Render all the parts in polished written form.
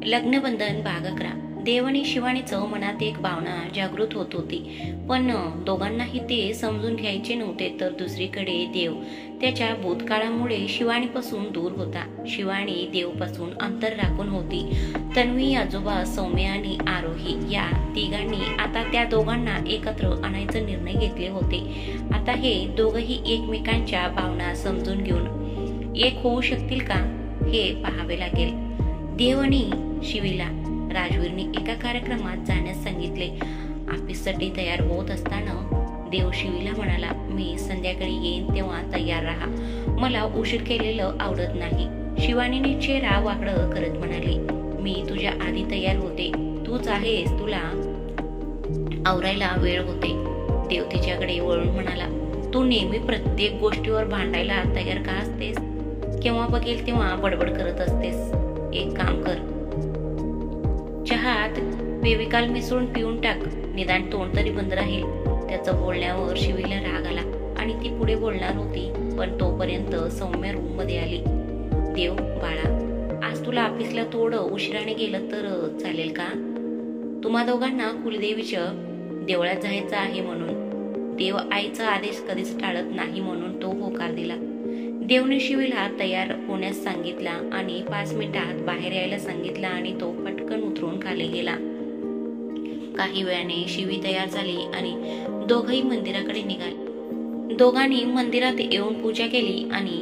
लग्नबंधन भाग 11. देव आणि शिवानीचं मनात एक भावना जागृत होत होती, पण दोघांनाही ते समजून घ्यायचे नव्हते. तर दुसरीकडे देव त्याच्या भूतकाळामुळे शिवानीपासून दूर होता. शिवानी देवपासून अंतर राखून होती. तन्वी, आजोबा, सौम्य आणि आरोही या तिघांनी आता त्या दोघांना एकत्र आणायचा निर्णय घेतले होते. आता हे दोघही एकमेकांच्या भावना समजून घेऊन एक होऊ शकतील का, हे पाहावे लागेल. देव आणि शिवीला राजवीरने एका कार्यक्रमात जाण्यास सांगितले. ऑफिससाठी तयार होत असताना देव शिवीला म्हणाला, मी संध्याकाळी येईन तेव्हा तयार राहा. मला उशीर केलेलं आवडत नाही. शिवानीने चेहरा वाकडं करत म्हणाली, मी तुझ्या आधी तयार होते. तूच आहेस, तुला आवरायला वेळ होते. देव तिच्याकडे वळून म्हणाला, तू नेहमी प्रत्येक गोष्टीवर भांडायला तयार का असतेस? केव्हा बघेल तेव्हा बडबड करत असतेस. एक काम कर, चहात फेविकॉल मिसळून पिऊन टाक, निदान तोंड तरी बंद राहील. त्याचं बोलण्यावर शिवीला राग आला आणि ती पुढे बोलणार होती, पण तोपर्यंत सौम्य रूम मध्ये आली. देव, बाळा, आज तुला ऑफिसला थोडं उशिराने गेलं तर चालेल का? तुम्हा दोघांना कुलदेवीच्या देवळात जायचं आहे म्हणून. देव आईचा आदेश कधीच टाळत नाही म्हणून तो होकार दिला. देवने शिवीला तयार होण्यास सांगितला आणि 5 मिनिटात बाहेर यायला सांगितलं आणि तो पटकन उतरून खाली गेला. काही वेळाने शिवी तयार झाली आणि दोघही मंदिराकडे निघाले. दोघांनी मंदिरात येऊन पूजा केली आणि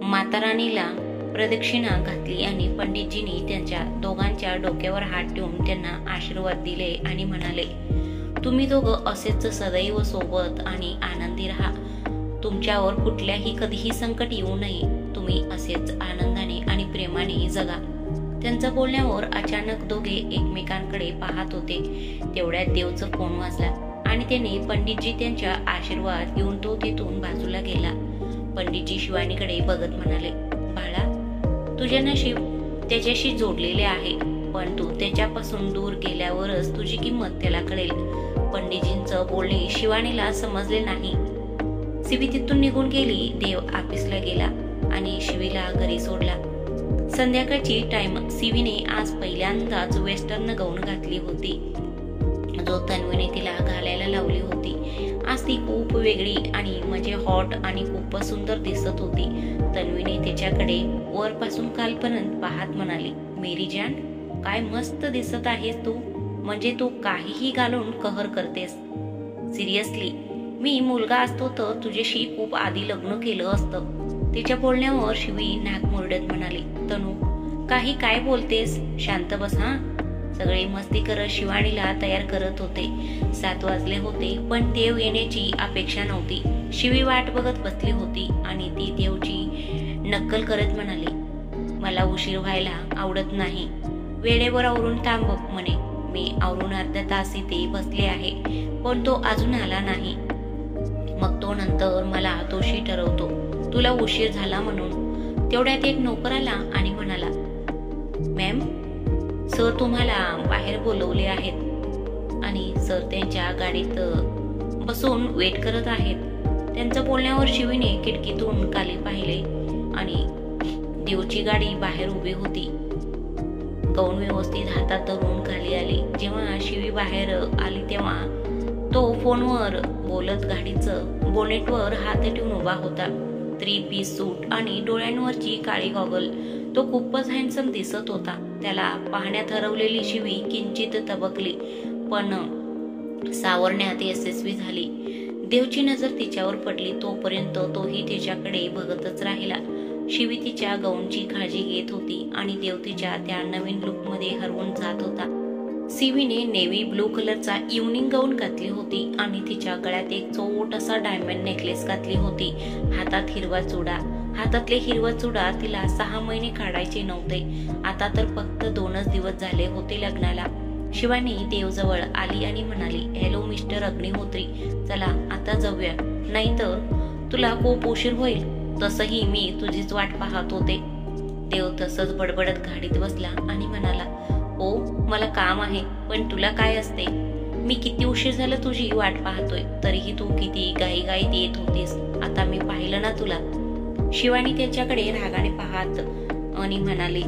माताराणीला प्रदक्षिणा घातली आणि पंडितजींनी त्यांच्या दोघांच्या डोक्यावर हात ठेवून त्यांना आशीर्वाद दिले आणि म्हणाले, तुम्ही दोघं असेच सदैव सोबत आणि आनंदी राहा. तुमच्यावर कुठल्याही कधीही संकट येऊ नये. तुम्ही असेच आनंदाने आणि प्रेमाने जगा. त्यांचं बोलण्यावर अचानक दोघे एकमेकांकडे पाहत होते. तेवढ्यात देवचा फोन वाजला आणि त्याने पंडितजी त्यांच्या आशीर्वाद घेऊन तो तिथून बाजूला गेला. पंडितजी शिवानीकडे बघत म्हणाले, बाळा, तुझे नशीब त्याच्याशी जोडलेले आहे, पण तू त्याच्यापासून दूर गेल्यावरच तुझी किंमत त्याला कळेल. पंडितजींचं बोलणे शिवानीला समजले नाही. शिवी तिथून निघून गेली. देव ऑफिसला गेला आणि शिवीला घरी सोडला. संध्याकाळची टाइम. शिवीने आज पहिल्यांदाच वेस्टर्न गाऊन घातली होती, जो तन्वीने तिला घालायला लावली होती. आज ती खूप वेगळी आणि म्हणजे हॉट आणि खूप सुंदर दिसत होती. तन्वीने तिच्याकडे वरपासून खालपर्यंत पाहत म्हणाली, मेरी जान, काय मस्त दिसत आहेस तू. म्हणजे तू काहीही घालून कहर करतेस. सिरियसली, मी मुलगा असतो तर तुझ्याशी खूप आधी लग्न केलं असतं. तिच्या बोलण्यावर शिवी नाक मुरडत म्हणाली, तनू, काय बोलतेस? शांत बस हा. सगळे मस्ती करत शिवानीला तयार करत होते. 7 वाजले होते, पण देव येण्याची अपेक्षा नव्हती. शिवी वाट बघत बसली होती आणि ती देवची नक्कल करत म्हणाली, मला उशीर व्हायला आवडत नाही. वेळेवर आवरून थांब म्हणे. मी आवरून अर्धा तास इथे बसले आहे, पण तो अजून आला नाही. मग तो नंतर मला दोषी ठरवतो, तुला उशीर झाला म्हणून. तेवढ्यात एक नोकर आला आणि म्हणाला, मॅम, सर तुम्हाला बाहेर बोलवले आहेत आणि सर त्यांच्या गाडीत बसून वेट करत आहेत. त्यांचं बोलण्यावर शिवीने खिडकीतून खाली पाहिले आणि देवची गाडी बाहेर उभी होती. गाऊन व्यवस्थित हातात धरून खाली आली. जेव्हा शिवी बाहेर आली तेव्हा तो फोनवर बोलत गाडीचं बोनेटवर हात ठेवून उभा होता. 3 पीस सूट आणि डोळ्यांवरची काळी गॉगल. तो खूपच हँडसम दिसत होता. त्याला पाहण्यात हरवलेली शिवी किंचित तबकली, पण सावरण्यात यशस्वी झाली. देवची नजर तिच्यावर पडली. तोपर्यंत तोही तिच्याकडे बघतच राहिला. शिवी तिच्या गाऊनची काळजी घेत होती आणि देव तिच्या त्या नवीन लुकमध्ये हरवून जात होता. शिवीने नेव्ही ब्लू कलरचा इव्हनिंग गाऊन घातली होती आणि तिच्या गळ्यात एक छोटासा डायमंड नेकलेस घातली होती. हातात हिरवा चुडा. हातातले हिरवा चुडा तिला 6 महिने काढायचे नव्हते. आता तर फक्त 2च दिवस झाले होते लग्नाला. शिवानी देवजवळ आली आणि म्हणाली, हॅलो मिस्टर अग्निहोत्री, चला आता जाऊया, नाहीतर तुला खूप उशीर होईल. तसही मी तुझीच वाट पाहत होते. देव तसंच बडबडत गाडीत बसला आणि म्हणाला, हो, मला काम आहे, पण तुला काय असते? मी किती उशीर झालं तुझी वाट पाहतोय, तरीही तू किती घाईघाईत येत होतीस. आता मी पाहिलं ना तुला. शिवानी त्याच्याकडे रागाने पाहत आणि म्हणाली,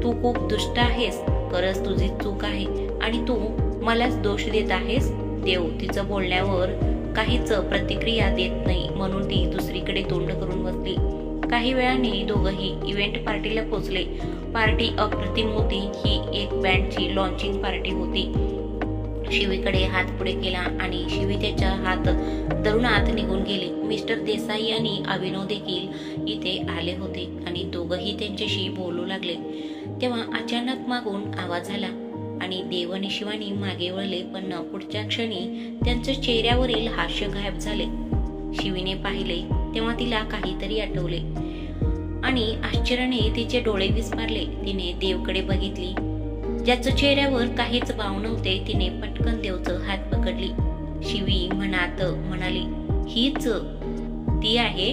तू खूप दुष्ट आहेस. खरंच तुझी चूक आहे आणि तू मलाच दोष देत आहेस. देव तिचं बोलण्यावर काहीच प्रतिक्रिया देत नाही, म्हणून ती दुसरीकडे तोंड करून बसली. काही वेळाने दोघंही इव्हेंट पार्टीला पोहोचले. पार्टी अप्रतिम होती. ही एक बँडची लॉन्चिंग पार्टी होती. शिवीकडे हात पुढे केला आणि शिवी त्याच्या हात धरून आत निघून गेली. मिस्टर देसाई आणि अभिनव देखील इथे आले होते आणि दोघंही त्यांच्याशी बोलू लागले. तेव्हा अचानक मागून आवाज आला आणि देव आणि शिवानी मागे वळले, पण पुढच्या क्षणी त्यांच्या चेहऱ्यावरील हास्य गायब झाले. शिवीने पाहिले तेव्हा तिला काहीतरी आठवले आणि आश्चर्याने तिचे डोळे विस्फारले. तिने देवकडे बघितली, ज्याच्या चेहऱ्यावर काहीच भाव नव्हते. तिने पटकन देवचं हात पकडली. शिवी मनात म्हणाली, हीच ती आहे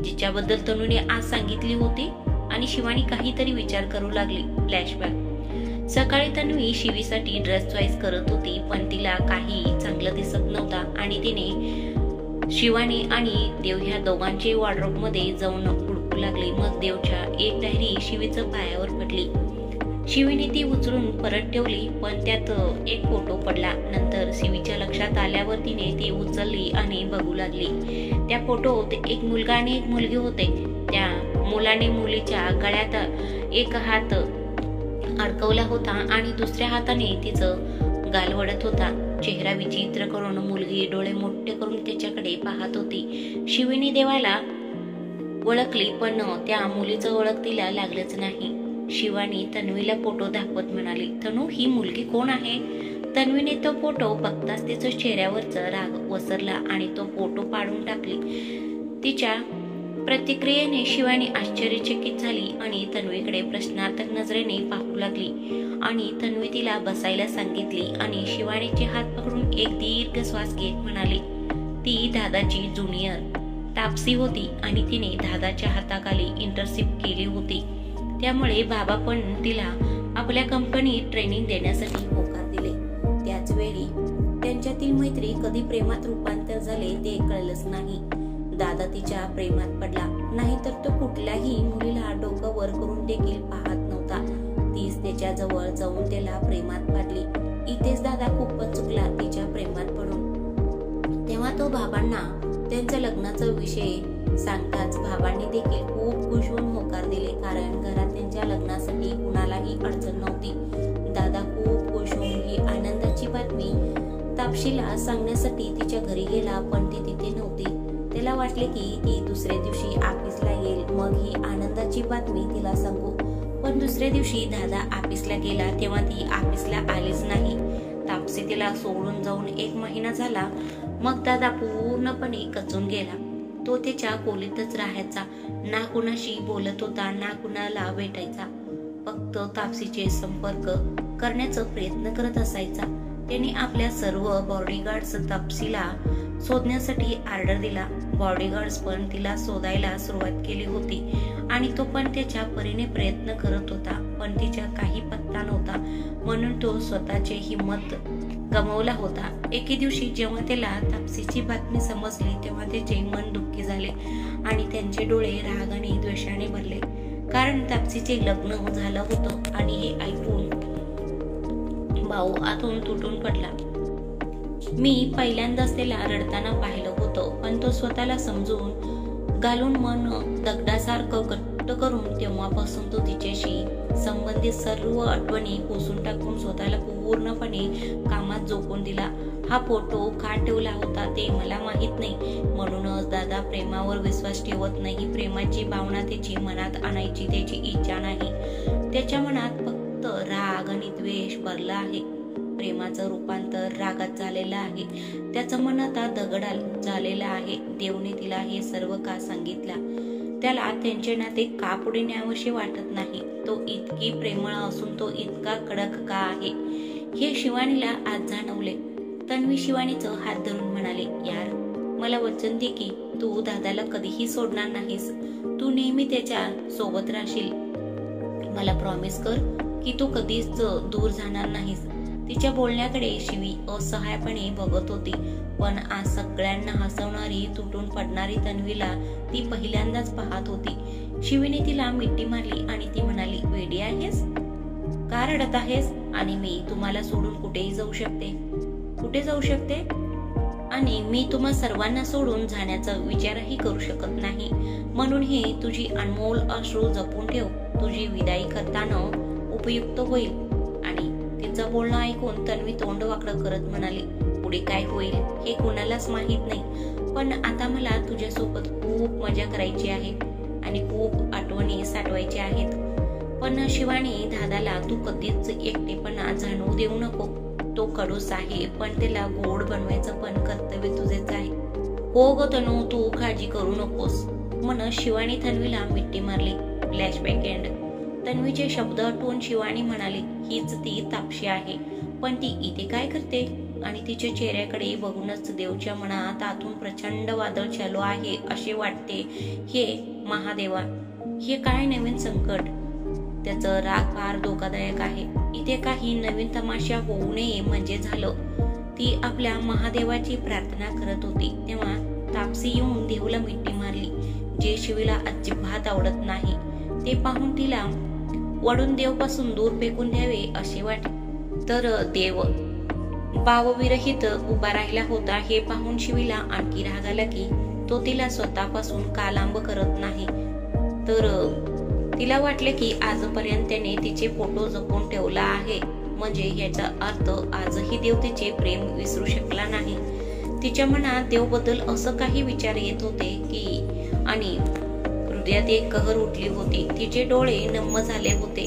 जिच्याबद्दल तनूने आज सांगितली होती. आणि शिवानी काहीतरी विचार करू लागली. फ्लॅशबॅक. सकाळी तन्वी शिवीसाठी ड्रेस चॉईस करत होती, पण तिला काही चांगलं दिसत नव्हता आणि तिने शिवानी आणि देव ह्या दोघांचे वॉर्डरोब मध्ये जाऊन हुडकू लागली. मग देवच्या एक डायरी शिवीच्या पायावर पडली. शिवीने ती उचलून परत ठेवली, पण त्यात एक फोटो पडला. नंतर शिवीच्या लक्षात आल्यावर तिने ती उचलली आणि बघू लागली. त्या फोटोत एक मुलगा आणि एक मुलगी होते. त्या मुलाने मुलीच्या गळ्यात एक हात अडकवला होता आणि दुसऱ्या हाताने तिचं गाल वडत होता. चेहरा विचित्र करून मुलगी डोळे मोठे करून त्याच्याकडे पाहत होती. शिवीने देवाला ओळखली, पण त्या मुलीचं ओळख तिला लागलंच नाही. शिवानी तन्वीला फोटो दाखवत म्हणाली, तनू ही मुलगी कोण आहे? तन्वीने तो फोटो बघताच तिच्या चेहऱ्यावरचा राग वसरला आणि तो फोटो पाडून टाकली. तिच्या प्रतिक्रियेने शिवानी आश्चर्यचकित झाली आणि तन्वीकडे प्रश्नार्थक नजरेने पाहू लागली. आणि तन्वी तिला बसायला सांगितली आणि शिवानीचे हात पकडून एक दीर्घ श्वास घेत म्हणाली, ती दादाची ज्युनियर तापसी होती आणि तिने दादाच्या हाताखाली इंटर्नशिप केली होती. त्यामुळे बाबा पण तिला आपल्या कंपनीत ट्रेनिंग देण्यासाठी होकार दिले. त्याच वेळी त्यांच्यातील मैत्री कधी प्रेमात रूपांतर झाले ते कळलंच नाही. दादा तिच्या प्रेमात पडला नाही तर तो कुठल्याही मुलीला डोकं वर करून देखील पाहत नव्हता. तीच त्याच्या जवळ जाऊन त्याला प्रेमात पाडली. इथेच दादा खूपच चुकला तिच्या प्रेमात पडून. तेव्हा तो बाबांना त्यांच्या लग्नाचा विषय सांगताच बाबांनी देखील खूप खुश होऊन होकार दिले, कारण घरात त्यांच्या लग्नासाठी कुणालाही अडचण नव्हती. दादा खूप खुश होऊन ही आनंदाची बातमी तापशीला सांगण्यासाठी तिच्या घरी गेला, पण ती तिथे नव्हती. त्याला वाटले की ती दुसऱ्या दिवशी ऑफिसला येईल, मग ही आनंदाची बातमी तिला सांगू. पण दुसऱ्या दिवशी दादा ऑफिसला गेला तेव्हा ती ऑफिसला आलीच नाही. तापसी तिला सोडून जाऊन 1 महिना झाला. मग दादा पूर्णपणे कचून गेला. तो त्याच्या खोलीतच राहायचा, ना कुणाशी बोलत होता ना कुणाला भेटायचा. फक्त तापसीचे संपर्क करण्याचा प्रयत्न करत असायचा. त्याने आपल्या सर्व बॉडीगार्ड्स तापसीला शोधण्यासाठी ऑर्डर दिला. बॉडीगार्ड्स पण तिला शोधायला सुरुवात केली होती आणि तो पण त्याच्या परीने प्रयत्न करत होता, पण तिच्या काही पत्ता नव्हता. म्हणून तो स्वतःची हिंमत गमावला होता. एके दिवशी जेव्हा त्याला तापसीची बातमी समजली तेव्हा त्याचे मन दुःखी झाले आणि त्यांचे डोळे राग आणि द्वेषाने भरले, कारण तापसीचे लग्न झालं होतं. आणि हे ऐकून भाऊ आतून तुटून पडला. मी पहिल्यांदाच त्याला रडताना पाहिलं होतं, पण तो स्वतःला समजून घालून मन दगडासारखं घट्ट करून तेव्हापासून तो तिच्याशी संबंधित सर्व आठवणी पुसून टाकून स्वतःला पूर्णपणे कामात झोकून दिला. हा फोटो का ठेवला होता ते मला माहित नाही. म्हणूनच दादा प्रेमावर विश्वास ठेवत नाही. प्रेमाची भावना त्याची मनात आणायची त्याची इच्छा नाही. त्याच्या मनात फक्त राग आणि द्वेष भरला आहे. प्रेमाचं रूपांतर रागात झालेलं आहे. त्याचं मन आता दगडात झालेलं आहे. देवने तिला हे सर्व का सांगितलं? त्याला त्यांचे नाते का पुढे न्यावंसे वाटत नाही? तो इतकी प्रेमळ असून तो इतका कडक का आहे? हे शिवानीला आज जाणवले. तन्वी शिवानीचं हात धरून म्हणाले, यार मला वचन दे की तू दादाला कधीही सोडणार नाहीस. तू नेहमी त्याच्या सोबत राहशील. मला प्रॉमिस कर की तू कधीच दूर जाणार नाहीस. तिच्या बोलण्याकडे शिवी असहायपणे बघत होती, पण आज सगळ्यांना हसवणारी तुटून पडणारी तन्वीला ती पहिल्यांदाच पाहत होती. शिवीने तिला मिठी मारली आणि ती म्हणाली, वेडी आहेस का रडत आहेस? आणि मी तुम्हाला सोडून कुठेही जाऊ शकते. कुठे जाऊ शकते? आणि मी तुम्हा सर्वांना सोडून जाण्याचा विचारही करू शकत नाही. म्हणून ही तुझी अनमोल अश्रू जपून ठेव. तुझी विदाई करताना उपयुक्त होईल. आणि तिचं बोलणं ऐकून तन्वी तोंड वाकडं करत म्हणाली, पुढे काय होईल हे कोणालाच माहित नाही. पण आता मला तुझ्यासोबत खूप मजा करायची आहे आणि खूप आठवणी साठवायच्या आहेत. पण शिवानी दादाला तू कधीच एकटेपणा जाणवू देऊ नको. तो कडूस आहे, पण त्याला गोड बनवायचं पण कर्तव्य तुझेच आहे. हो ग तनू, तू काळजी करू नकोस म्हणून शिवानी तन्वीला मिठी मारली. Flashback end. तन्वीचे शब्द आठवून शिवानी म्हणाली, हीच ती तापशी आहे, पण ती इथे काय करते? आणि तिच्या चेहऱ्याकडे बघूनच देवच्या मनात आतून प्रचंड वादळ चालू आहे असे वाटते. हे महादेवा, हे काय नवीन संकट? त्याचं राग फार धोकादायक आहे. इथे काही नवीन तमाशा होऊ नये म्हणजे झालं. ती आपल्या महादेवाची प्रार्थना करत होती तेव्हा तापसी येऊन देवला मिठी मारली, जे शिवीला अजिबात आवडत नाही. ते पाहून तिला वडून देवपासून दूर फेकून द्यावे असे वाटले. तर देव भावविरहित उभा राहिला होता हे पाहून शिवीला आणखी राग आला की तो तिला स्वतःपासून का लांब करत नाही. तर तिला वाटले की आजपर्यंत त्याने तिचे फोटो जपून ठेवला आहे, म्हणजे याचा अर्थ आजही देव तिचे प्रेम विसरू शकला नाही. तिच्या मनात देवबद्दल असं काही विचार येत होते की आणि हृदयात एक कहर उठली होती. तिचे डोळे नम्म झाले होते.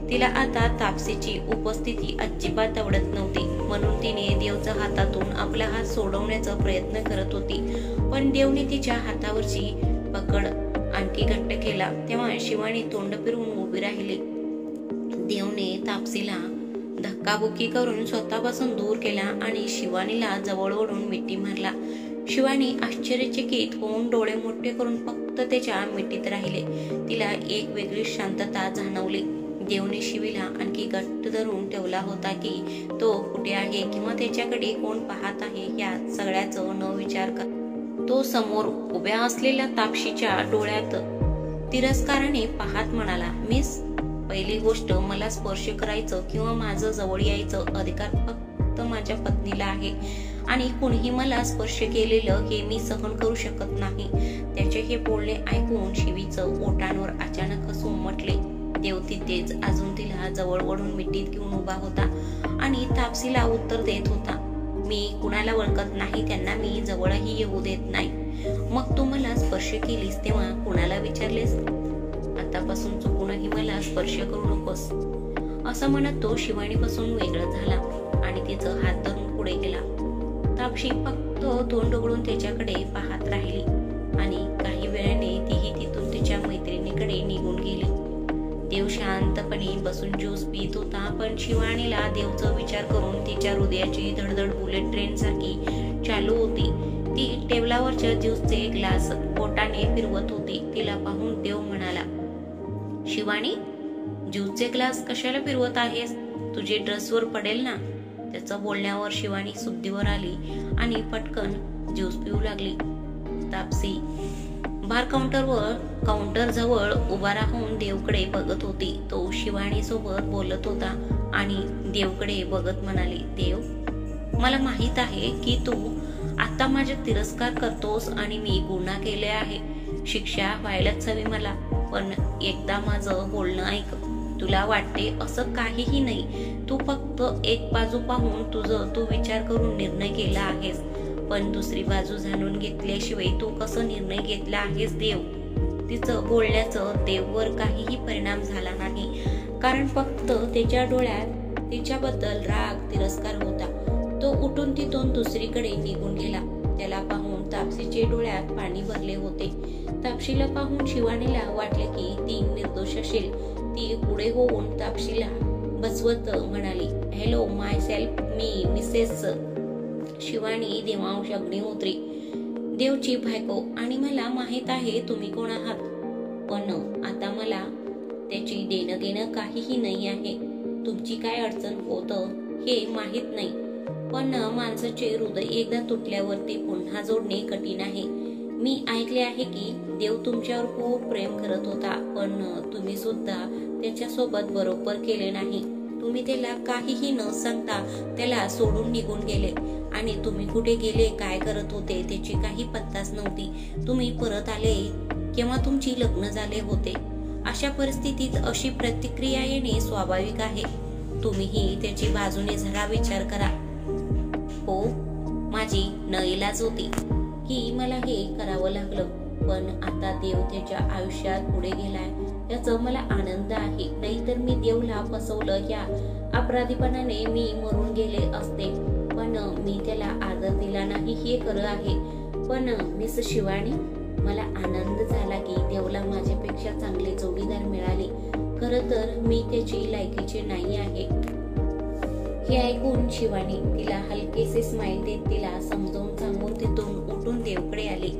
तिला आता तापसीची उपस्थिती अजिबात आवडत नव्हती. म्हणून तिने देवच्या हातातून आपला हात सोडवण्याचा प्रयत्न करत होती, पण देवने तिच्या हातावरची पकड आणखी घट्ट केला. तेव्हा शिवानी तोंड फिरवून उभी राहिली. देवने तापसीला धक्काबुक्की करून स्वतःपासून दूर केला आणि शिवानीला जवळ ओढून मिठी मारला. शिवानी आश्चर्यचकित होऊन डोळे मोठे करून फक्त त्याच्या मिठीत राहिले. तिला एक वेगळी शांतता जाणवली. देवने शिवीला आणखी घट्ट धरून ठेवला होता की तो कुठे आहे किंवा त्याच्याकडे कोण पाहत आहे या सगळ्याचं न विचार कर. तो समोर उभ्या असलेल्या तापशीच्या डोळ्यात तिरस्काराने पाहत म्हणाला, मिस, पहिली गोष्ट, मला स्पर्श करायचं किंवा माझं जवळ यायचं अधिकार फक्त माझ्या पत्नीला आहे आणि कुणीही मला स्पर्श केलेलं हे मी सहन करू शकत नाही. त्याचे हे बोलणे ऐकून शिवीचं ओठांवर अचानक हसू उमटले. देव तिथेच अजून तिला जवळ ओढून मिठीत घेऊन उभा होता आणि तापसीला उत्तर देत होता, मी कुणाला ओळखत नाही, त्यांना मी जवळही येऊ देत नाही. मग तू मला स्पर्श केलीस तेव्हा कुणाला विचारलेस? आतापासून चुकूनही मला स्पर्श करू नकोस. असं म्हणत तो शिवानीपासून वेगळा झाला आणि तिचं हात धरून पुढे गेला. तापशी फक्त तोंड उघडून त्याच्याकडे पाहत राहिली आणि काही वेळाने तीही तिथून तिच्या मैत्रिणीकडे निघून गेली. देव शांतपणे बसून ज्यूस पीत होता, पण शिवानीला देवचा विचार करून तिच्या हृदयाची धडधड बुलेट ट्रेन सारखी चालू होती. ती टेबलावरच्या ज्यूसचे ग्लास बोटाने फिरवत होती. तिला पाहून देव म्हणाला, शिवानी, ज्यूसचे ग्लास कशाला फिरवत आहेस? तुझे ड्रेसवर पडेल ना. त्याचं बोलण्यावर शिवानी शुद्धीवर आली आणि पटकन ज्यूस पिऊ लागली. तापसी बार काउंटर जवळ उभा राहून देवकडे बघत होती. तो शिवानी सोबत बोलत होता आणि देवकडे बघत म्हणाली, देव, मला माहित आहे की तू आता माझा तिरस्कार करतोस आणि मी गुन्हा केले आहे. शिक्षा व्हायलाच हवी मला, पण एकदा माझं बोलणं ऐक. तुला वाटते असं काहीही नाही. तू फक्त एक बाजू पाहून तू विचार करून निर्णय केला आहेस, पण दुसरी बाजू जाणून घेतल्याशिवाय तू कसं निर्णय घेतला आहेस? देव. तिचं बोलण्याचं देववर काहीही परिणाम झाला नाही, कारण फक्त त्याच्या डोळ्यात तिच्याबद्दल राग, तिरस्कार होता. तो उठून तिथून दुसरीकडे निघून गेला. त्याला पाहून तापसीचे डोळ्यात पाणी भरले होते. तापशीला पाहून शिवानीला वाटले की ती निर्दोष असेल. ती पुढे होऊन तापशीला बसवत म्हणाली, हॅलो, माय सेल्फ, मी मिसेस शिवानी देवांश अग्निहोत्री, देवची बायको, आणि मला माहित आहे तुम्ही कोण आहात. पण आता मला त्याची देणं घेणं काहीही नाही आहे. तुमची काय अडचण होतं हे माहित नाही, पण माणसाचे हृदय एकदा तुटल्यावर ते पुन्हा जोडणे कठीण आहे. मी ऐकले आहे की देव तुमच्यावर खूप प्रेम करत होता, पण तुम्ही सुद्धा त्याच्यासोबत बरोबर केले नाही. तुम्ही त्याला काहीही न सांगता त्याला सोडून निघून गेले आणि तुम्ही कुठे गेले, काय करत होते त्याची काही पत्ताच नव्हती. तुम्ही परत आले केव्हा तुमची लग्न झाले होते. अशा परिस्थितीत अशी प्रतिक्रिया येणे स्वाभाविक आहे. तुम्हीही त्याची बाजूने जरा विचार करा. हो, माझी नईलाज होती की मला हे करावं लागलं, पण आता देव त्याच्या आयुष्यात पुढे गेलाय याचा मला आनंद आहे. नाहीतर मी देवला फसवलं या अपराधीपणाने मी मरून गेले असते. पण मी त्याला आदर दिला नाही हे खरं आहे. पण मिस शिवानी, मला आनंद झाला की देवला माझ्यापेक्षा चांगले जोडीदार मिळाले. खरं तर मी त्याची लायकीची नाही आहे. हे ऐकून शिवानी तिला हलकेसे स्माइल देत तिला समजावून सांगून तिथून उठून देवकडे आली.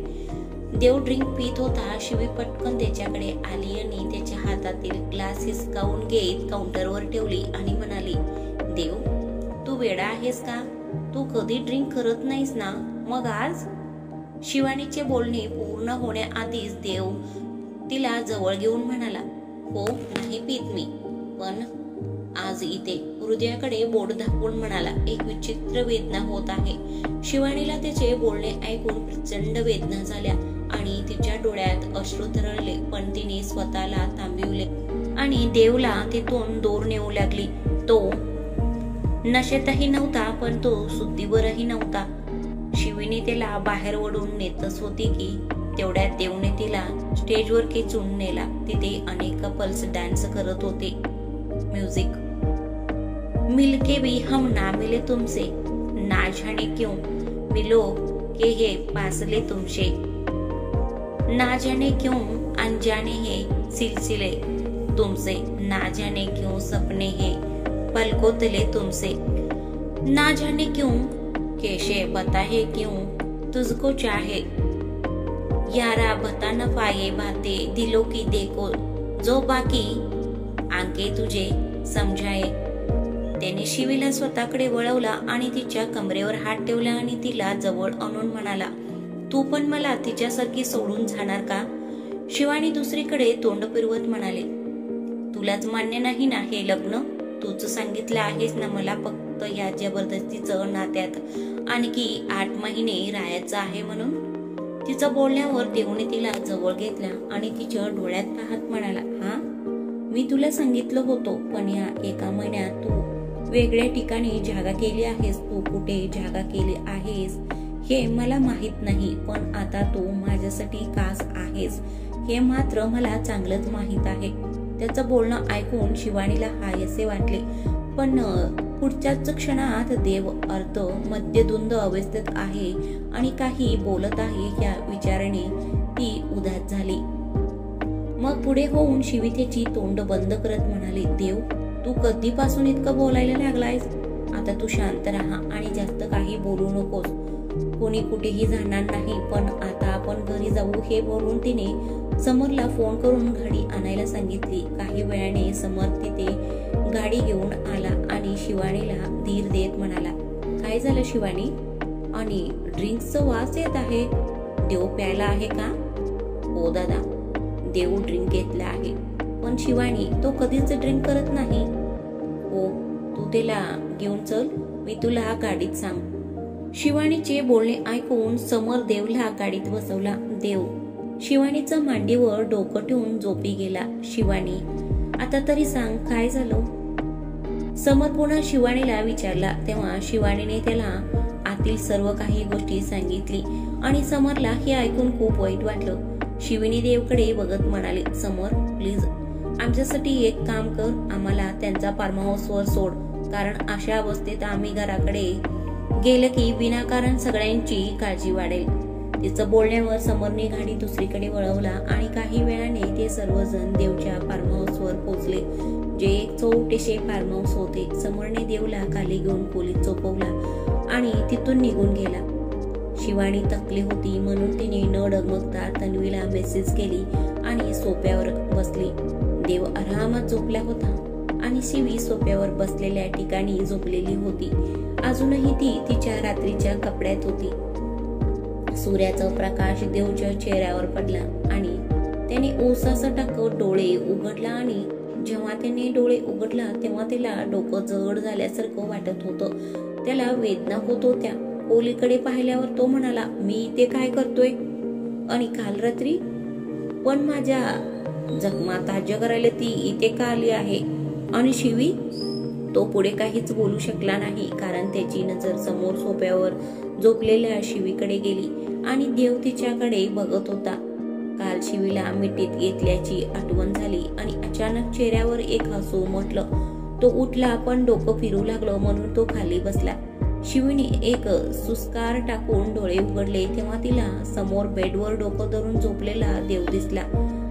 देव ड्रिंक पीत होता. शिवी पटकन त्याच्याकडे आली आणि त्याच्या हातातील ग्लास हिसकावून घेत काउंटरवर ठेवली आणि म्हणाली, देव, तू वेडा आहेस का? तू कधी ड्रिंक करत नाहीस ना, मग आज? शिवानीचे बोलणे पूर्ण होण्याआधीच देव तिला जवळ घेऊन म्हणाला, हो, नाही पीत मी, पण आज इथे हृदयाकडे बोट दाखवून म्हणाला, एक विचित्र वेदना होत आहे. शिवानीला त्याचे बोलणे ऐकून प्रचंड वेदना झाल्या आणि तिच्या डोळ्यात अश्रू तरळले. पण तिने स्वतःला थांबविले आणि देवला तिथून दूर नेऊ लागली. तो नशेतही नव्हता, पण तो शुद्धीवरही नव्हता. शिवीने त्याला बाहेर ओढून नेतच होती की तेवढ्यात देवने तिला स्टेजवर खेचून नेला. तिथे अनेक कपल्स डान्स करत होते. म्युझिक. मिलके भी हम ना मिले तुमसे, ना जाने क्यों मिलो के हे फासले तुमसे, ना जाने क्यों अनजाने हे सिलसिले तुमसे, ना जाने क्यों सपने हे पलकों तले तुमसे, ना जाने क्यों कैसे बताए क्यों तुझको चाहे, यारा बता न पाए बातें दिलों की देखो जो बाकी आंके तुझे समजाए. त्याने शिवीला स्वतःकडे वळवला आणि तिच्या कमरेवर हात ठेवला आणि तिला जवळ आणून म्हणाला, तू पण मला तिच्यासारखी सोडून जाणार का? शिवानी दुसरीकडे तोंड फिरवत म्हणाले, तुलाच मान्य नाही ना हे लग्न? तूच सांगितलं आहेस ना मला फक्त या जबरदस्तीचं नात्यात आणखी 8 महिने राहायचं आहे म्हणून. तिचं बोलण्यावर देवने तिला जवळ घेतला आणि तिच्या डोळ्यात पाहत म्हणाला, हा, मी तुला सांगितलं होतं, पण या 1 महिन्यात तू वेगळ्या ठिकाणी जागा केली आहेस. तू कुठे जागा केली आहेस हे मला माहित नाही, पण आता तू माझ्यासाठी खास आहेस हे मात्र मला चांगलंच माहित आहे. त्याचं बोलणं ऐकून शिवानीला हायसे वाटले, पण पुढच्याच क्षणात देव अर्ध मध्यधुंद अवस्थेत आहे आणि काही बोलत आहे या विचाराने ती उदास झाली. मग पुढे होऊन शिवी त्याची तोंड बंद करत म्हणाली, देव, तू कधीपासून इतकं बोलायला लागलायस? आता तू शांत राहा आणि जास्त काही बोलू नकोस. कोणी कुठेही जाणार नाही, पण आता आपण घरी जाऊ हे बोलून तिने समरला फोन करून गाडी आणायला सांगितली. काही वेळाने समर तिथे गाडी घेऊन आला आणि शिवानीला धीर देत म्हणाला, काय झालं शिवानी? आणि ड्रिंक्सचा वास येत आहे. देव प्यायला आहे का? हो दादा, देव ड्रिंक घेतला आहे, पण शिवानी तो कधीच ड्रिंक करत नाही. हो, तू त्याला घेऊन चल, मी तुला गाडीत सांग. शिवानीचे बोलणे ऐकून समर देवला गाडीत बसवला. देव शिवानीच्या मांडीवर डोकं ठेवून झोपी गेला. शिवानी, आता तरी सांग काय झालं? समर पुन्हा शिवानीला विचारला. तेव्हा शिवानीने त्याला आतील सर्व काही गोष्टी सांगितली आणि समरला हे ऐकून खूप वाईट वाटलं. शिवानी देवकडे बघत म्हणाले, समर, प्लीज आमच्यासाठी एक काम कर, आम्हाला त्यांचा फार्म हाऊसवर सोड, कारण अशा अवस्थेत आम्ही घराकडे गेलं की विनाकारण सगळ्यांची काळजी वाढेल. तिचं बोलण्यावर समरने गाडी दुसरीकडे वळवला आणि काही वेळाने ते सर्वजण देवच्या फार्म हाऊसवर पोहोचले, जे एक छोटेसे फार्म हाऊस होते. समरने देवला खाली घेऊन खोलीत झोपवला आणि तिथून निघून गेला. शिवानी थकली होती म्हणून तिने न डगमगता तन्वीला मेसेज केली आणि सोफ्यावर बसली. देव आरामात झोपला होता आणि शिवी सोफ्यावर बसलेल्या ठिकाणी झोपलेली होती. अजूनही ती तिच्या रात्रीच्या कपड्यात होती. सूर्याचा प्रकाश देवच्या चेहऱ्यावर पडला आणि त्याने ओसासा टाकत डोळे उघडला आणि जेव्हा त्याने डोळे उघडला तेव्हा त्याला डोकं जड झाल्यासारखं वाटत होतं. त्याला वेदना होत होत्या. खोलीकडे पाहिल्यावर तो म्हणाला, मी इथे काय करतोय? आणि काल रात्री पण माझ्या जखमा ताज्या करायला ती इथे का आली आहे? आणि शिवी? तो पुढे काहीच बोलू शकला नाही, कारण त्याची नजर समोर सोफ्यावर झोपलेल्या शिवीकडे गेली आणि देव तिच्याकडे बघत होता. काल शिवीला मिठीत घेतल्याची आठवण झाली आणि अचानक चेहऱ्यावर एक हसू उमटलं. तो उठला, पण डोकं फिरू लागलं म्हणून तो खाली बसला. शिवीने एक सुस्कार टाकून डोळे उघडले तेव्हा तिला समोर बेडवर डोकं धरून झोपलेला देव दिसला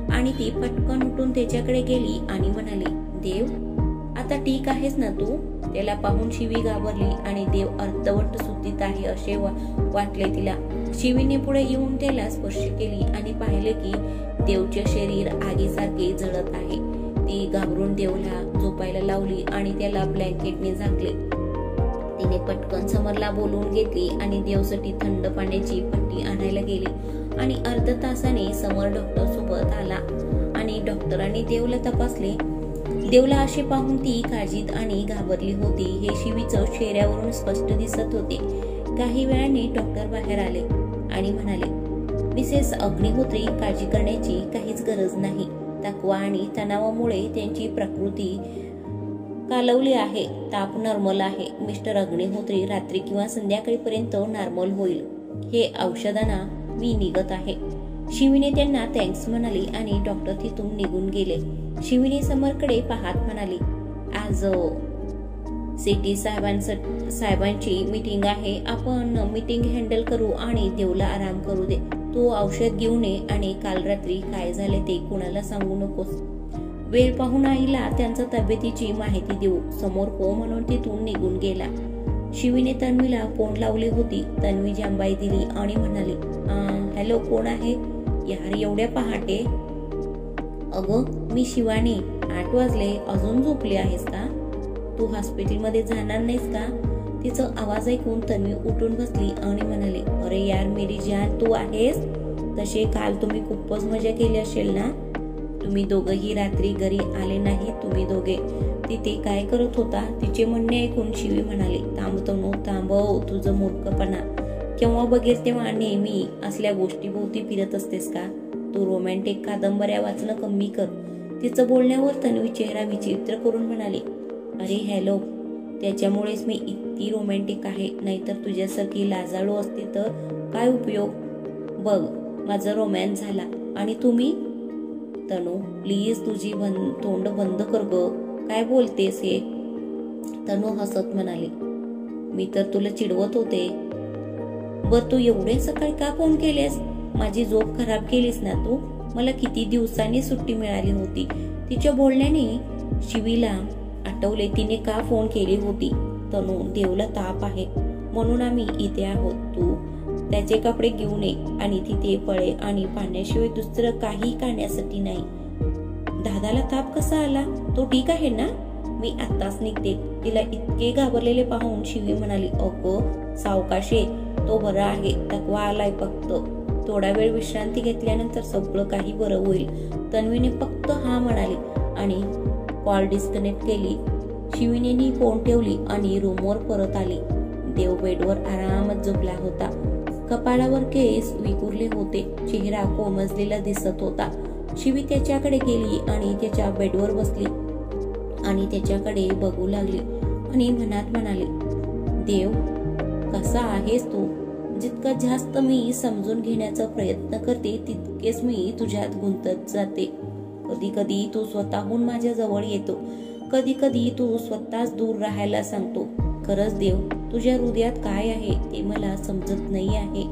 आणि ती पटकन उठून त्याच्याकडे गेली आणि म्हणाली, देव, आता ठीक आहेस ना तू? त्याला पाहून शिवी घाबरली आणि देव अर्धवट सुतीत आहे असे वाटले तिला. शिवीने पुढे येऊन त्याला स्पर्श केली आणि पाहिले की देवचे शरीर आगीसारखे जळत आहे. ती घाबरून देवला झोपायला लावली आणि त्याला ब्लँकेटने झाकले. तिने पटकन समरला बोलवून घेतली आणि देवसाठी थंड पाण्याची पट्टी आणायला गेली आणि अर्ध्या तासाने समर डॉक्टर सोबत आला आणि डॉक्टरांनी देवला तपासले. देवला असे पाहून ती काळजीत आणि घाबरली होती हे शिवीचं चेहऱ्यावरून स्पष्ट दिसत होते. काही वेळाने डॉक्टर बाहेर आले आणि म्हणाले, मिसेस अग्निहोत्री, काळजी करण्याची काहीच गरज नाही. थकवा आणि तणावामुळे त्यांची प्रकृती खालावली आहे. ताप नॉर्मल आहे. मिस्टर अग्निहोत्री रात्री किंवा संध्याकाळीपर्यंत नॉर्मल होईल. हे औषधांना मी निघत आहे. शिवीने त्यांना थँक्स म्हणाली आणि डॉक्टर तिथून निघून गेले. शिवीने समरकडे पाहत म्हणाली, आज सिटी साहेबांची मीटिंग आहे. आपण मीटिंग हँडल करू आणि देवला आराम करू दे. तू औषध घेऊन ये आणि काल रात्री काय झाले ते कुणाला सांगू नकोस. वेळ पाहून आईला त्यांच्या तब्येतीची माहिती देऊ. समोर हो म्हणून तिथून निघून गेला. शिवीने तन्वीला फोन लावली होती. तन्वी जांबाई दिली आणि म्हणाली, हॅलो, कोण आहे? यार, एवढ्या पहाटे? अगं, मी शिवानी. 8 वाजले, अजून झोपली आहेस का? तू हॉस्पिटलमध्ये जाणार नाहीस का? तिचा आवाज ऐकून तन्वी उठून बसली आणि म्हणाली, अरे यार मेरी जान, तू आहेस? तसे काल तुम्ही खूपच मजा केली असेल ना? तुम्ही दोघंही रात्री घरी आले नाही. तुम्ही दोघे तिथे काय करत होता? तिचे म्हणणे ऐकून शिवी म्हणाली, थांबव तुझं मूर्खपणा. केव्हा बघेल तेव्हा नेहमी असल्या गोष्टी भोवती फिरत असतेस का? तू रोमॅन्टिक कादंबऱ्या वाचणं कमी कर. तिचं बोलण्यावर तन्वी चेहरा विचित्र करून म्हणाली, अरे हॅलो, त्याच्यामुळेच मी इतकी रोमॅन्टिक आहे. नाहीतर तुझ्यासारखी लाजाळू असते तर काय उपयोग? बघ, माझा रोमॅन्स झाला आणि तुम्ही? तनू, प्लीज तुझी तोंड बंद कर ग. काय बोलतेस हे? तनू हसत म्हणाली, मी तर तुला चिडवत होते. बर, तू एवढे सकाळी का फोन केलेस? माझी झोप खराब केलीस ना तू. मला किती दिवसांनी सुट्टी मिळाली होती. तिच्या बोलण्याने शिवीला आठवले तिने का फोन केली होती. तनू, देवला ताप आहे म्हणून आम्ही इथे आहोत. तू त्याचे कपडे घेऊन ये आणि तिथे फळे आणि पाण्याशिवाय दुसरं काही करण्यासाठी नाही. दादाला ताप कसा आला? तो ठीक आहे ना? मी आत्ताच निघते. तिला इतके घाबरलेले पाहून शिवी म्हणाली, अगं सावकाशे, तो बरा आहे. थकवा आलाय फक्त. थोडा वेळ विश्रांती घेतल्यानंतर सगळं काही बरं होईल. तन्वीने फक्त हा म्हणाली आणि कॉल डिस्कनेक्ट केली. शिवीने फोन ठेवली आणि रूमवर परत आली. देव बेडवर आरामात झोपला होता. कपाळावर केस विखुरले होते. चेहरा कोमजलेला दिसत होता. शिवी त्याच्याकडे गेली आणि त्याच्या बेडवर बसली आणि त्याच्याकडे बघू लागली आणि मनात म्हणाली, देव, कसा आहेस तू? जितका जास्त मी समजून घेण्याचा प्रयत्न करते तितकेच मी तुझ्यात गुंतत जाते. कधी कधी तू स्वतःहून माझ्या जवळ येतो. कधी कधी तू स्वतःच दूर राहायला सांगतो. खरंच देव, तुझ्या हृदयात काय आहे ते मला समजत नाही आहे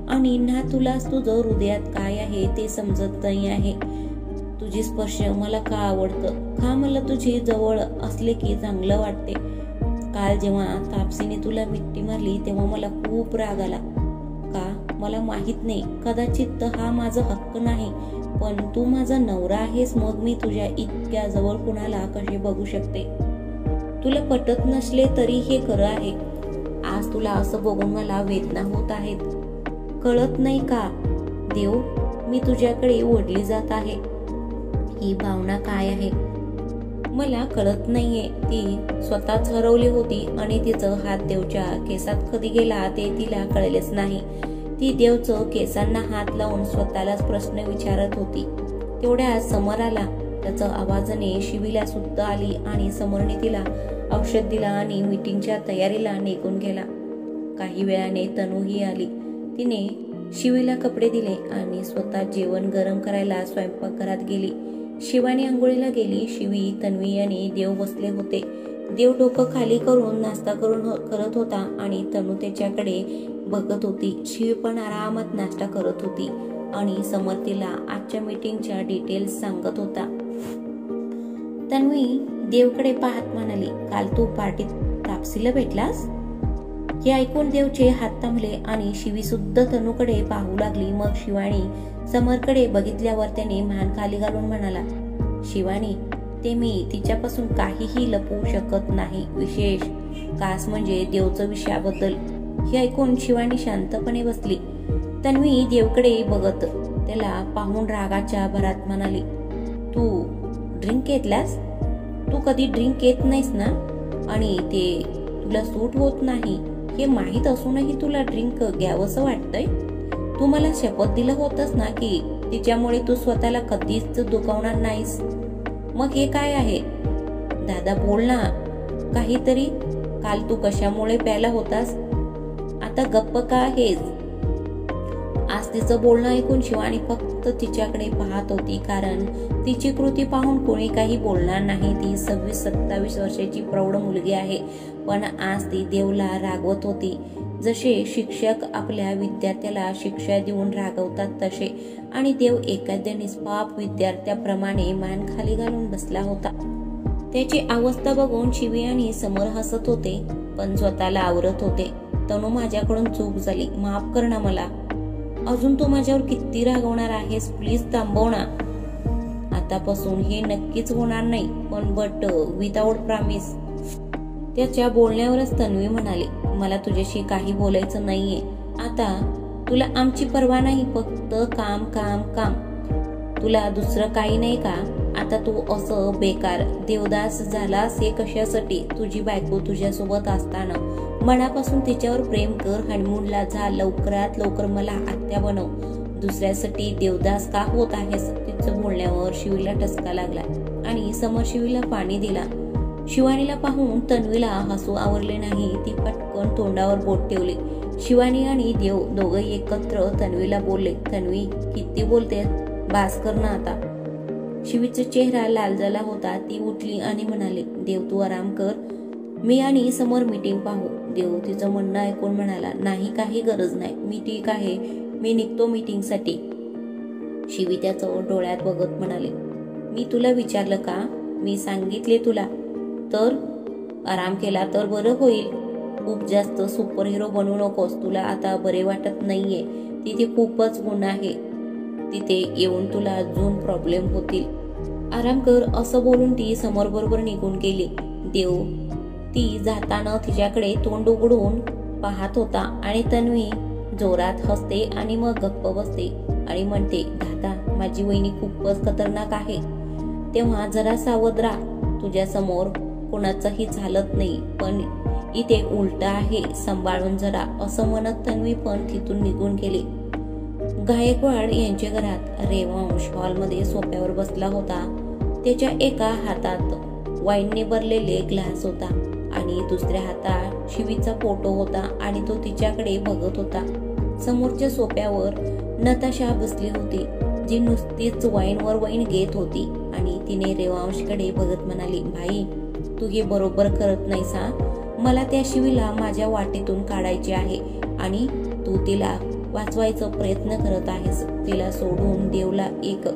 आणि ना तुलाच तुझं हृदयात काय आहे ते समजत नाही आहे. तुझे स्पर्श मला का आवडतं? का मला तुझे जवळ असले की चांगलं वाटते? काल जेव्हा तापसीने तुला मिठी मारली तेव्हा मला खूप राग आला. का? मला माहित नाही. कदाचित हा माझा हक्क नाही, पण तू माझा नवरा आहेस. मग मी तुझ्या इतक्या जवळ कुणाला कसे बघू शकते? तुला पटत नसले तरी हे खरं आहे. आज तुला असं बघून मला वेदना होत आहेत. कळत नाही का देव, मी तुझ्याकडे ओढली जात आहे. ही भावना काय आहे? मला कळत नाहीये, ती स्वतःच हरवली होती आणि तिचं हात देवच्या केसात कधी गेला ते तिला कळलेच नाही. ती देवचं केसांना हात लावून स्वतःलाच प्रश्न विचारत होती. तेवढ्यात समर आला. त्याच्या आवाजाने शिवीला सुद्धा आली आणि समरने तिला औषध दिला आणि मीटिंगच्या तयारीला निघून गेला. काही वेळाने तनूही आली. तिने शिवीला कपडे दिले आणि स्वतः जेवण गरम करायला स्वयंपाकघरात गेली. शिवानी आंघोळीला गेली. शिवी, तन्वी आणि देव बसले होते. देव डोकं खाली करून नाश्ता करत होता आणि तनू त्याच्याकडे बघत होती. शिवी पण आरामात नाश्ता करत होती आणि समर तिला आजच्या मीटिंगच्या डिटेल्स सांगत होता. तन्वी देवकडे पाहत म्हणाली, काल तू पार्टीत तापसीला भेटलास? हे ऐकून देवचे हात थांबले आणि शिवी सुद्धा तनूकडे पाहू लागली. मग शिवानी समरकडे बघितल्यावर त्याने मान खाली घालून म्हणाला, शिवानी, ते मी तिच्यापासून काहीही लपवू शकत नाही, विशेष खास म्हणजे देवचं विषयाबद्दल. हे ऐकून शिवानी शांतपणे बसली. तन्वी देवकडे बघत त्याला पाहून रागाच्या भरात म्हणाली, तू ड्रिंक घेतलास? तू कधी ड्रिंक घेत नाहीस ना, आणि ते तुला सूट होत नाही हे माहित असूनही तुला ड्रिंक घ्यावंसं वाटतंय? तू मला शपथ दिलं होतंस ना की तिच्यामुळे तू स्वतःला कधीच दुखावणार नाहीस. मग हे काय आहे? दादा बोल ना काहीतरी. काल तू कशामुळे प्यायला होतास? आता गप्प का आहेस? आज तिचं बोलणं ऐकून शिवानी फक्त तिच्याकडे पाहत होती, कारण तिची कृती पाहून कोणी काही बोलणार नाही. ती 26-27 वर्षाची प्रौढ मुलगी आहे, पण आज ती देवला रागवत होती. जसे शिक्षक आपल्या विद्यार्थ्याला शिक्षा देऊन रागवतात तसे, आणि देव एखाद्या निष्पाप विद्यार्थ्याप्रमाणे मान खाली घालून बसला होता. त्याची अवस्था बघून शिवी आणि समर हसत होते, पण स्वतःला आवरत होते. तनू, माझ्याकडून चूक झाली, माफ कर ना मला. अजून तू माझ्यावर किती रागवणार आहेस? प्लीज थांबव ना. आतापासून हे नक्कीच होणार नाही, पण बट विदाउट प्रॉमिस. त्याच्या बोलण्यावरच तन्वी म्हणाली, मला तुझ्याशी काही बोलायचं नाहीये आता. तुला आमची पर्वा नाही, फक्त काम काम काम. तुला दुसरं काही नाही का? आता तू असं बेकार देवदास झालास हे कशासाठी? तुझी बायको तुझ्यासोबत असताना मनापासून तिच्यावर प्रेम कर, हनीमूनला जा, लवकरात लवकर मला आत्या बनव. दुसऱ्यासाठी देवदास का होत आहेस? तिचं बोलण्यावर शिवीला ठसका लागला आणि समर शिवीला पाणी दिला. शिवानीला पाहून तन्वीला हसू आवरले नाही. ती पटकन तोंडावर बोट ठेवली. शिवानी आणि देव दोघंही एकत्र तन्वीला बोलले, तन्वी किती बोलते, बास कर ना आता. शिवीचा चेहरा लाल झाला होता. ती उठली आणि म्हणाली, देव तू आराम कर, मी आणि समोर मीटिंग पाहू. देव तिचं म्हणणं ऐकून म्हणाला, नाही काही गरज नाही, मी ठीक आहे, मी निघतो मीटिंग साठी. शिवी त्याचं डोळ्यात बघत म्हणाले, मी तुला विचारलं का? मी सांगितले तुला तर आराम केला तर बरं होईल. खूप जास्त सुपर हिरो बनू नकोस, तुला आता बरे वाटत नाहीये. तिथे खूपच गुण आहे, तिथे येऊन तुला अजून प्रॉब्लेम होतील. आराम कर. असं बोलून ती समोर बरोबर निघून गेली. देव ती जाताना तिच्याकडे तोंड उघडून पाहत होता आणि तन्वी जोरात हसते आणि मग गप्प बसते आणि म्हणते, दादा माझी वहिनी खूपच खतरनाक आहे, तेव्हा जरा सावध राहा. तुझ्या समोर कोणाचंही चालत नाही, पण इथे उलट आहे, सांभाळून जरा. असं म्हणत तन्वी पण तिथून निघून गेली. गायकवाड यांच्या घरात रेवांश हॉलमध्ये सोफ्यावर बसला होता. त्याच्या एका हातात वाईनने भरलेले ग्लास होता आणि दुसऱ्या हातात शिवीचा फोटो होता आणि तो तिच्याकडे बघत होता. समोरच्या सोफ्यावर नताशा बसली होती, जी नुसतीच वाईनवर वाईन घेत होती आणि तिने रेवांशकडे बघत म्हणाली, भाई तू हे बरोबर करत नाहीस हा. मला त्या शिवीला माझ्या वाटेतून काढायचे आहे आणि तू तिला वाचवायचा प्रयत्न करत आहेस. तिला सोडून देवला एक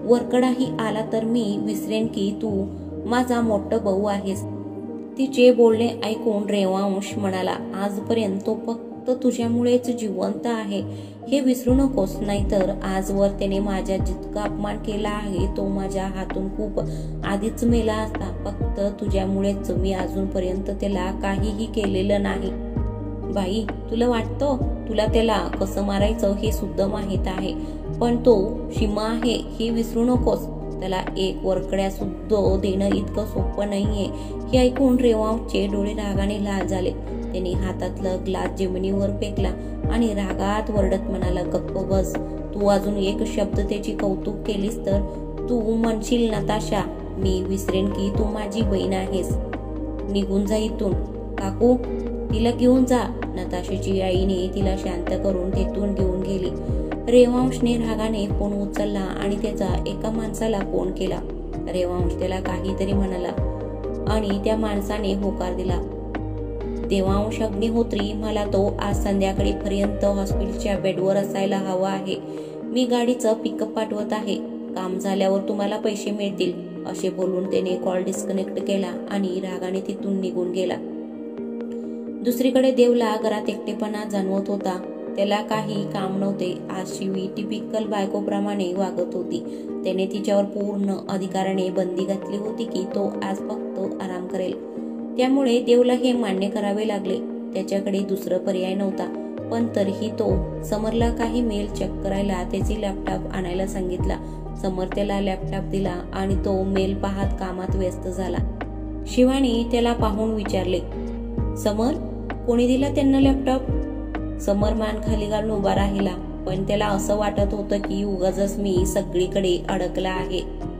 वरकडाही आला तर मी विसरेन की तू माझा मोठा भाऊ आहेस. तिचे बोलणे ऐकून रेवांश म्हणाला, आजपर्यंत तो फक्त तुझ्यामुळेच जिवंत आहे हे विसरू नकोस, नाहीतर आजवर त्याने माझा जितका अपमान केला आहे तो माझ्या हातून खूप आधीच मेला असता. फक्त तुझ्यामुळेच मी अजूनपर्यंत त्याला काहीही केलेलं नाही. बाई तुला वाटतं तुला त्याला कसं मारायचं हे सुद्धा माहित आहे, पण तो शिमा आहे हे विसरू नकोस. त्याला एक वरकड्या सुद्धा देणं इतकं सोपं नाहीये. हे ऐकून रेवांशचे डोळे रागाने लाल झाले. त्याने हातातलं ग्लास जमिनीवर फेकला आणि रागात वरडत म्हणाला, गप्प बस. तू अजून एक शब्द त्याची कौतुक केलीस तर तू म्हणशील नताशा, मी विसरेन की तू माझी बहीण आहेस. निघून जा इथून. काकू, तिला घेऊन जा. नताशाची आईने तिला शांत करून तेथून घेऊन गेली. रेवांशने रागाने फोन उचलला आणि त्याचा एका माणसाला फोन केला. रेवांश त्याला काहीतरी म्हणाला आणि त्या माणसाने होकार दिला. देवांश अग्निहोत्री, मला तो आज संध्याकाळपर्यंत हॉस्पिटलच्या बेडवर असायला हवा आहे. मी गाडीचं पिकअप पाठवत आहे. काम झाल्यावर तुम्हाला पैसे मिळतील, असे बोलून त्याने कॉल डिस्कनेक्ट केला आणि रागाने तिथून निघून गेला. दुसरीकडे देवला घरात एकटेपणा जाणवत होता. त्याला काही काम नव्हते. आज शिवी टिपिकल बायकोप्रमाणे वागत होती. त्याने तिच्यावर पूर्ण अधिकाराने बंदी घातली होती की तो आज फक्त आराम करेल. त्यामुळे देवला हे मान्य करावे लागले. त्याच्याकडे दुसरं पर्याय नव्हता. पण तरीही तो समरला काही मेल चेक करायला त्याची लॅपटॉप आणायला सांगितला. समर त्याला लॅपटॉप दिला आणि तो मेल पाहत कामात व्यस्त झाला. शिवानी त्याला पाहून विचारले, समर, कोणी दिला त्यांना लॅपटॉप? समर मान खाली घालून उभा राहिला. पण त्याला असं वाटत होतं की उगाचच मी सगळीकडे अडकला आहे.